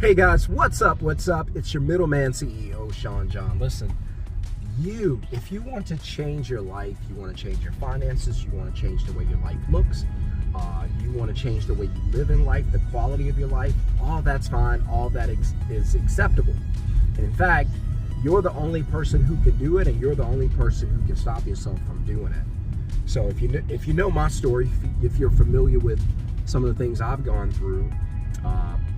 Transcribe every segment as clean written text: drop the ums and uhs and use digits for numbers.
Hey guys, what's up? What's up? It's your middleman CEO, Sean John. Listen, if you want to change your life, you want to change your finances, you want to change the way your life looks, you want to change the way you live in life, the quality of your life, all that's fine, all that is acceptable. And in fact, you're the only person who can do it, and you're the only person who can stop yourself from doing it. So if you know my story, if you're familiar with some of the things I've gone through,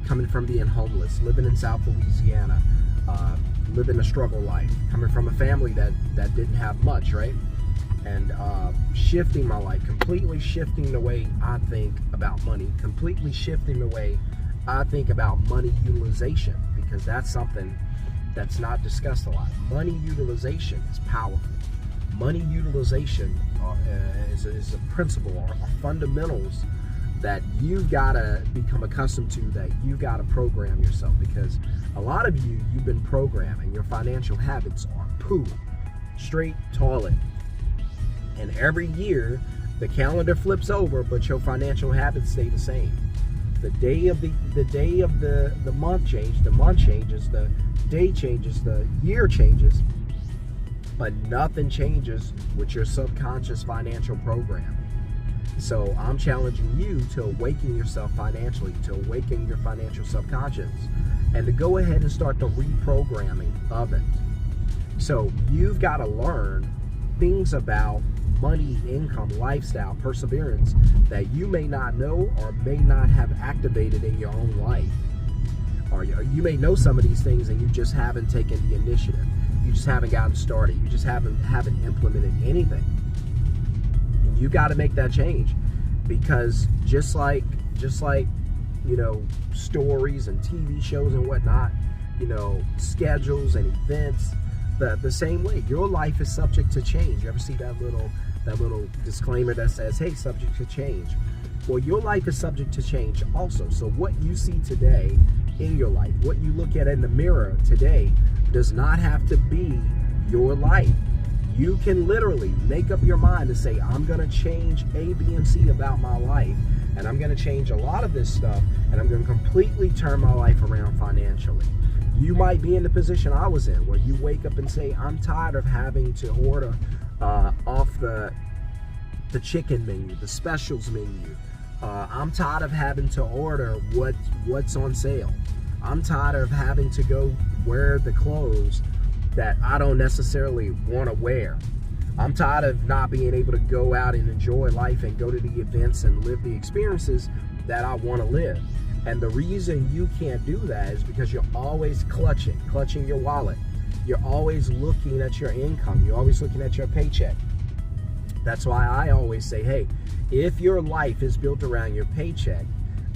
coming from being homeless, living in South Louisiana, living a struggle life, coming from a family that didn't have much, right? And shifting my life, completely shifting the way I think about money, completely shifting the way I think about money utilization, because that's something that's not discussed a lot. Money utilization is powerful. Money utilization is a principle or fundamentals that you've got to become accustomed to, that you've got to program yourself, because a lot of you've been programming. Your financial habits are poo, straight toilet. And every year the calendar flips over, but your financial habits stay the same. The day of the month changes, the month changes, the day changes, the year changes, but nothing changes with your subconscious financial programming. So I'm challenging you to awaken yourself financially, to awaken your financial subconscious, and to go ahead and start the reprogramming of it. So you've got to learn things about money, income, lifestyle, perseverance that you may not know or may not have activated in your own life. Or you may know some of these things and you just haven't taken the initiative. You just haven't gotten started. You just haven't implemented anything. You got to make that change, because just like stories and TV shows and whatnot, schedules and events, the same way your life is subject to change. You ever see that little disclaimer that says, hey, subject to change? Well, your life is subject to change also. So what you see today in your life, what you look at in the mirror today, does not have to be your life. You can literally make up your mind to say, I'm going to change A, B, and C about my life, and I'm going to change a lot of this stuff, and I'm going to completely turn my life around financially. You might be in the position I was in, where you wake up and say, I'm tired of having to order off the chicken menu, the specials menu. I'm tired of having to order what's on sale. I'm tired of having to go wear the clothes that I don't necessarily want to wear. I'm tired of not being able to go out and enjoy life and go to the events and live the experiences that I want to live. And the reason you can't do that is because you're always clutching your wallet. You're always looking at your income. You're always looking at your paycheck. That's why I always say, hey, if your life is built around your paycheck,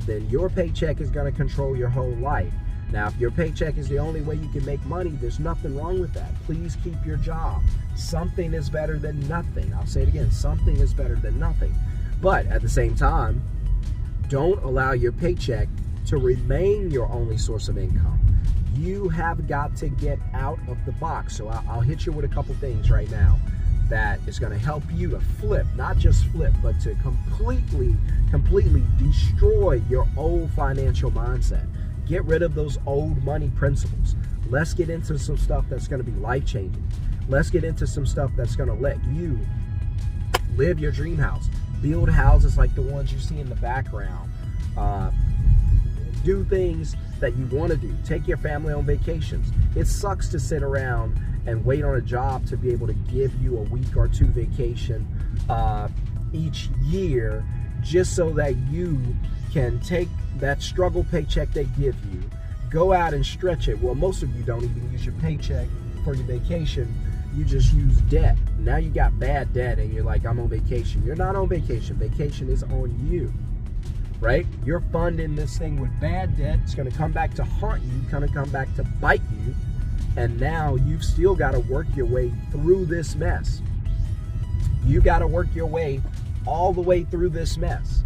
then your paycheck is going to control your whole life. Now, if your paycheck is the only way you can make money, there's nothing wrong with that. Please keep your job. Something is better than nothing. I'll say it again, something is better than nothing. But at the same time, don't allow your paycheck to remain your only source of income. You have got to get out of the box. So I'll hit you with a couple things right now that is going to help you to flip, not just flip, but to completely destroy your old financial mindset. Get rid of those old money principles. Let's get into some stuff that's going to be life-changing. Let's get into some stuff that's going to let you live your dream house. Build houses like the ones you see in the background. Do things that you want to do. Take your family on vacations. It sucks to sit around and wait on a job to be able to give you a week or two vacation each year, just so that you can take that struggle paycheck they give you, go out and stretch it. Well, most of you don't even use your paycheck for your vacation. You just use debt. Now you got bad debt and you're like, I'm on vacation. You're not on vacation. Vacation is on you, right? You're funding this thing with bad debt. It's going to come back to haunt you, going to come back to bite you. And now you've still got to work your way through this mess. You got to work your way all the way through this mess.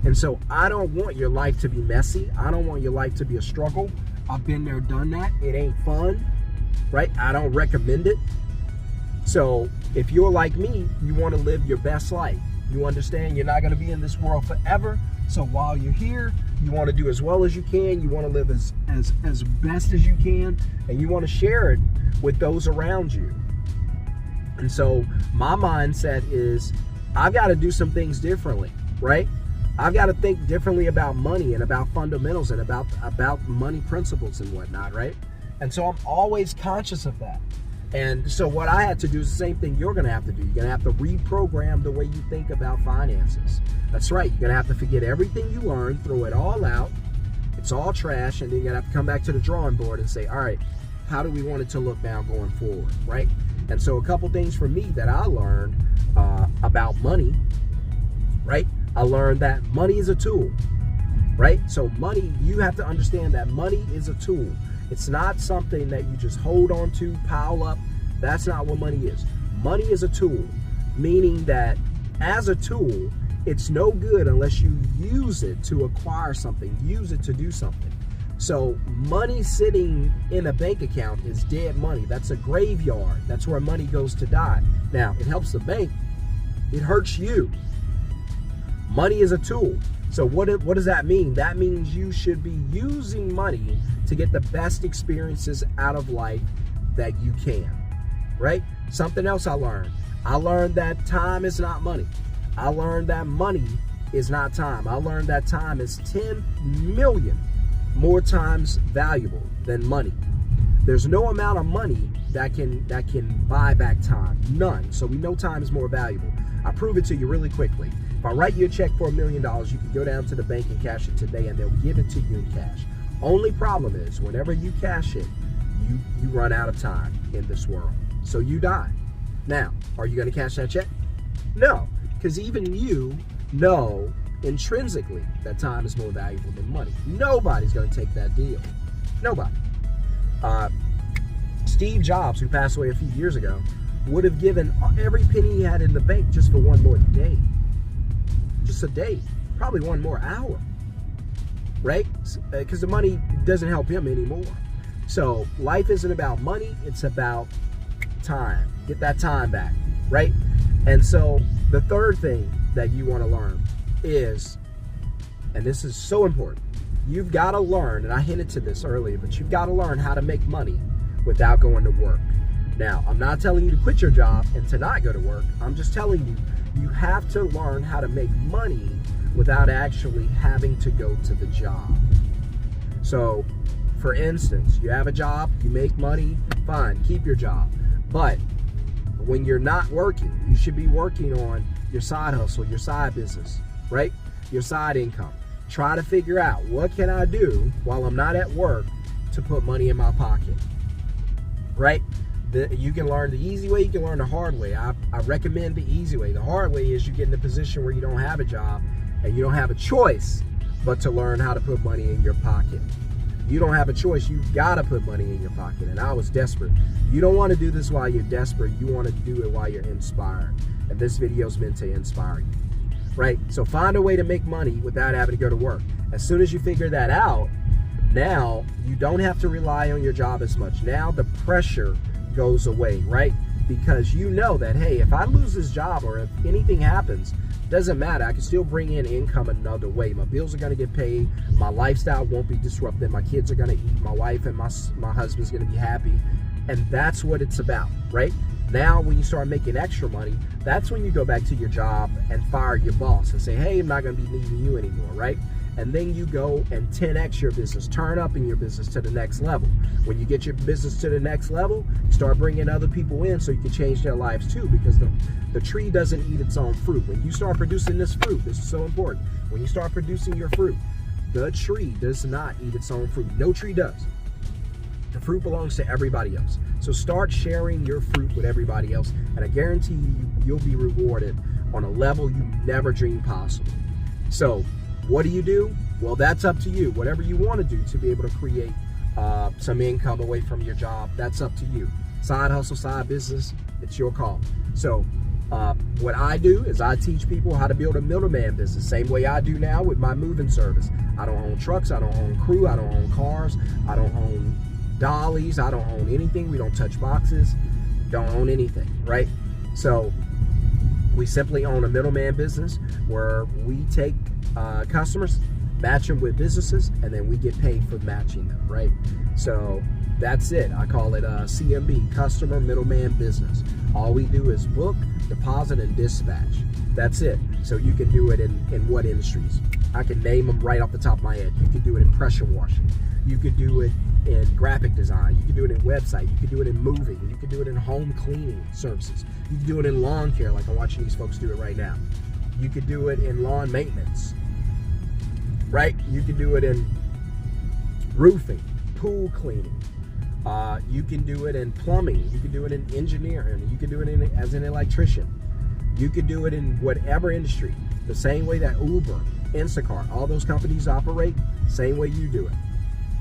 And so I don't want your life to be messy. I don't want your life to be a struggle. I've been there, done that. It ain't fun, right? I don't recommend it. So if you're like me, you want to live your best life. You understand you're not going to be in this world forever. So while you're here, You want to do as well as you can. You want to live as best as you can, and you want to share it with those around you. And so my mindset is, I've got to do some things differently, right? I've got to think differently about money and about fundamentals and about money principles and whatnot, right? And so I'm always conscious of that. And so what I had to do is the same thing you're going to have to do. You're going to have to reprogram the way you think about finances. That's right. You're going to have to forget everything you learned, throw it all out. It's all trash. And then you're going to have to come back to the drawing board and say, all right, how do we want it to look now going forward, right? And so a couple things for me that I learned about money, right? I learned that money is a tool, right? So money, you have to understand that money is a tool. It's not something that you just hold on to, pile up. That's not what money is. Money is a tool, meaning that as a tool, it's no good unless you use it to acquire something, use it to do something. So money sitting in a bank account is dead money. That's a graveyard. That's where money goes to die. Now, it helps the bank. It hurts you. Money is a tool. So what does that mean? That means you should be using money to get the best experiences out of life that you can, right? Something else I learned that time is not money. I learned that money is not time. I learned that time is 10 million more times valuable than money. There's no amount of money that can buy back time. None. So we know time is more valuable. I'll prove it to you really quickly. If I write you a check for $1 million, you can go down to the bank and cash it today, and they'll give it to you in cash. Only problem is, whenever you cash it, you run out of time in this world. So you die. Now, are you going to cash that check? No, because even you know intrinsically that time is more valuable than money. Nobody's going to take that deal. Nobody. Steve Jobs, who passed away a few years ago, would have given every penny he had in the bank just for one more day. Just a day, probably one more hour, right? Because the money doesn't help him anymore. So life isn't about money, it's about time. Get that time back, right? And so the third thing that you want to learn is, and this is so important, you've got to learn, and I hinted to this earlier, but you've got to learn how to make money without going to work. Now, I'm not telling you to quit your job and to not go to work. I'm just telling you, you have to learn how to make money without actually having to go to the job. So, for instance, you have a job, you make money, fine, keep your job. But when you're not working, you should be working on your side hustle, your side business, right? Your side income. Try to figure out, what can I do while I'm not at work to put money in my pocket, right? You can learn the easy way, you can learn the hard way. I recommend the easy way. The hard way is you get in a position where you don't have a job and you don't have a choice but to learn how to put money in your pocket. You don't have a choice, you've got to put money in your pocket. And I was desperate. You don't want to do this while you're desperate, you want to do it while you're inspired. And this video is meant to inspire you, right? So find a way to make money without having to go to work. As soon as you figure that out, now you don't have to rely on your job as much. Now the pressure goes away, right? Because you know that, hey, if I lose this job or if anything happens, doesn't matter. I can still bring in income another way. My bills are going to get paid. My lifestyle won't be disrupted. My kids are going to eat. My wife and my husband's going to be happy. And that's what it's about, right? Now, when you start making extra money, that's when you go back to your job and fire your boss and say, hey, I'm not going to be needing you anymore, right? And then you go and 10x your business, turn up in your business to the next level. When you get your business to the next level, start bringing other people in so you can change their lives too, because the tree doesn't eat its own fruit. When you start producing this fruit, this is so important. When you start producing your fruit, the tree does not eat its own fruit. No tree does. The fruit belongs to everybody else. So start sharing your fruit with everybody else, and I guarantee you'll be rewarded on a level you never dreamed possible. So what do? Well, that's up to you. Whatever you want to do to be able to create some income away from your job, that's up to you. Side hustle, side business, it's your call. So what I do is I teach people how to build a middleman business, same way I do now with my moving service. I don't own trucks, I don't own crew, I don't own cars, I don't own dollies, I don't own anything. We don't touch boxes, don't own anything, right? So we simply own a middleman business where we take customers match them with businesses, and then we get paid for matching them, right? So that's it. I call it CMB, customer middleman business. All we do is book, deposit, and dispatch. That's it. So you can do it in what industries? I can name them right off the top of my head. You can do it in pressure washing. You could do it in graphic design. You can do it in website. You can do it in moving. You can do it in home cleaning services. You can do it in lawn care, like I'm watching these folks do it right now. You could do it in lawn maintenance, right? You can do it in roofing, pool cleaning. You can do it in plumbing. You can do it in engineering. You can do it as an electrician. You can do it in whatever industry. The same way that Uber, Instacart, all those companies operate, same way you do it.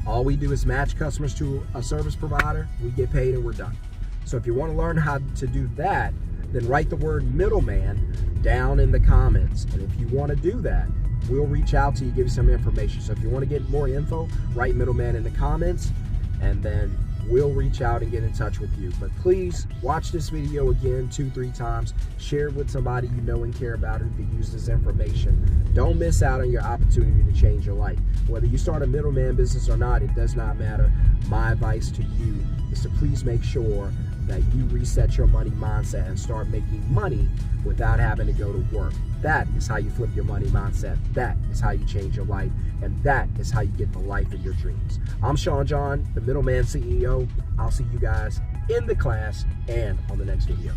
All we do is match customers to a service provider, we get paid, and we're done. So if you want to learn how to do that, then write the word middleman down in the comments. And if you want to do that, we'll reach out to you, give you some information. So if you want to get more info, write middleman in the comments, and then we'll reach out and get in touch with you. But please watch this video again 2-3 times. Share it with somebody you know and care about who could use this information. Don't miss out on your opportunity to change your life. Whether you start a middleman business or not, it does not matter. My advice to you is to please make sure that you reset your money mindset and start making money without having to go to work. That is how you flip your money mindset. That is how you change your life. And that is how you get the life of your dreams. I'm Sean John, the Middleman CEO. I'll see you guys in the class and on the next video.